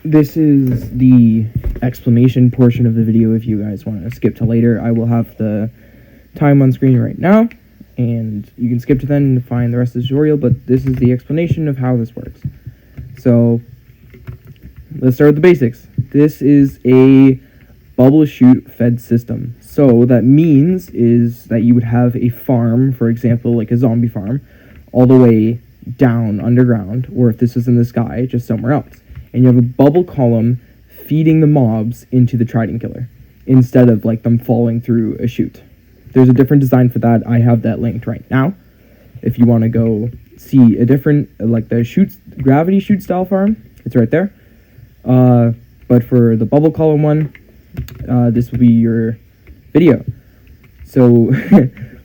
this is the explanation portion of the video. If you guys want to skip to later, I will have the time on screen right now, and you can skip to then to find the rest of the tutorial, but this is the explanation of how this works. So let's start with the basics. This is a bubble chute fed system. So that means is that you would have a farm, for example, like a zombie farm, all the way down underground, or if this is in the sky, just somewhere else. And you have a bubble column feeding the mobs into the trident killer, instead of like them falling through a chute. There's a different design for that. I have that linked right now. If you want to go see a different, like the gravity chute style farm, it's right there. But for the bubble column one, this will be your video. So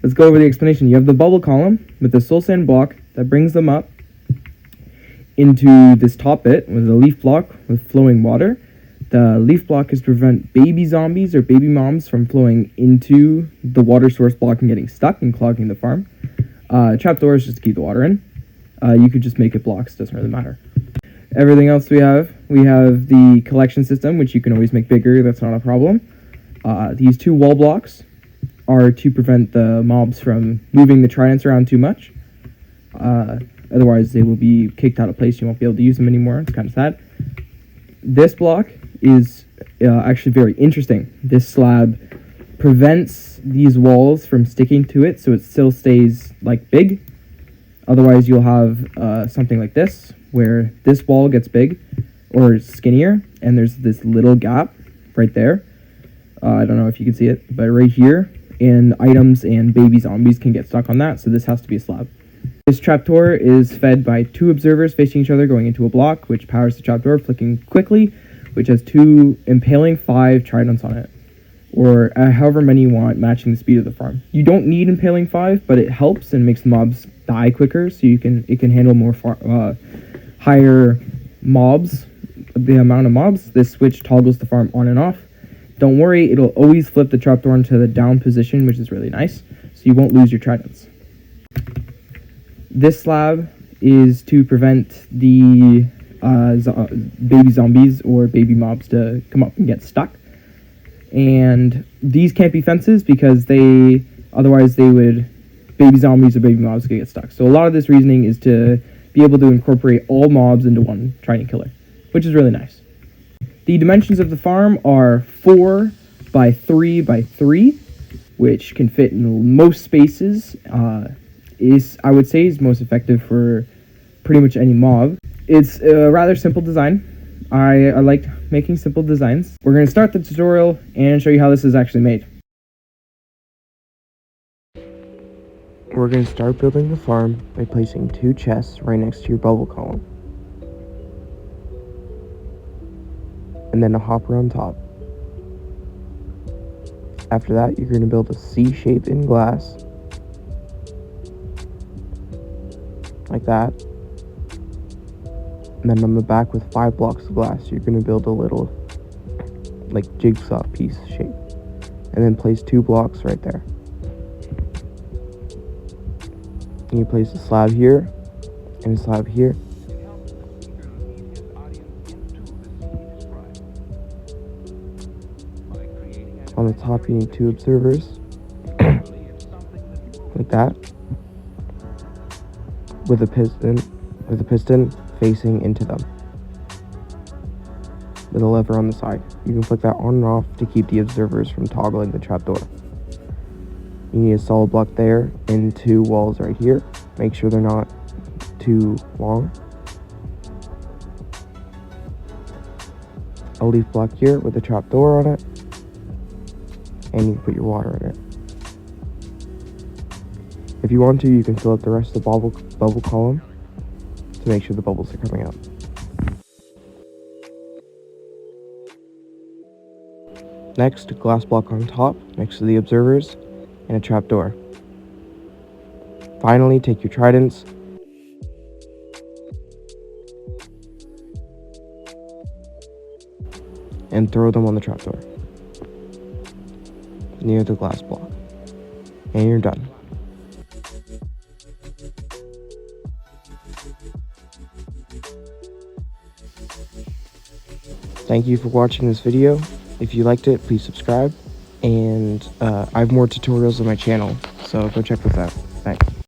let's go over the explanation. You have the bubble column with the soul sand block that brings them up into this top bit with a leaf block with flowing water. The leaf block is to prevent baby zombies or baby moms from flowing into the water source block and getting stuck and clogging the farm. Trapdoor is just to keep the water in. You could just make it blocks, doesn't really matter. Everything else we have the collection system, which you can always make bigger, that's not a problem. These two wall blocks are to prevent the mobs from moving the tridents around too much. Otherwise, they will be kicked out of place. You won't be able to use them anymore. It's kind of sad. This block is actually very interesting. This slab prevents these walls from sticking to it, so it still stays like big. Otherwise, you'll have something like this, where this wall gets big or skinnier, and there's this little gap right there. I don't know if you can see it, but right here, and items and baby zombies can get stuck on that, so this has to be a slab. This trapdoor is fed by two observers facing each other going into a block, which powers the trapdoor, flicking quickly, which has two impaling 5 tridents on it, or however many you want, matching the speed of the farm. You don't need impaling 5, but it helps and makes the mobs die quicker, so it can handle more higher mobs, the amount of mobs. This switch toggles the farm on and off. Don't worry, it'll always flip the trapdoor into the down position, which is really nice, so you won't lose your tridents. This slab is to prevent the baby zombies or baby mobs to come up and get stuck. And these can't be fences because otherwise baby zombies or baby mobs could get stuck. So a lot of this reasoning is to be able to incorporate all mobs into one trident killer, which is really nice. The dimensions of the farm are 4 by 3 by 3, which can fit in most spaces. I would say is most effective for pretty much any mob. It's a rather simple design. I like making simple designs. We're going to start the tutorial and show you how this is actually made. We're going to start building the farm by placing 2 chests right next to your bubble column. And then a hopper on top. After that, you're going to build a C shape in glass, like that. And then on the back with 5 blocks of glass, you're going to build a little like jigsaw piece shape, and then place 2 blocks right there. And you place a slab here and a slab here. On the top you need 2 observers like that, with a piston facing into them, with a lever on the side. You can flick that on and off to keep the observers from toggling the trapdoor. You need a solid block there and 2 walls right here. Make sure they're not too long. A leaf block here with a trapdoor on it, and you can put your water in it. If you want to, you can fill up the rest of the bubble column to make sure the bubbles are coming out. Next, a glass block on top next to the observers and a trapdoor. Finally, take your tridents and throw them on the trapdoor near the glass block, and you're done. Thank you for watching this video. If you liked it, please subscribe. And I have more tutorials on my channel, so go check those out. Thanks.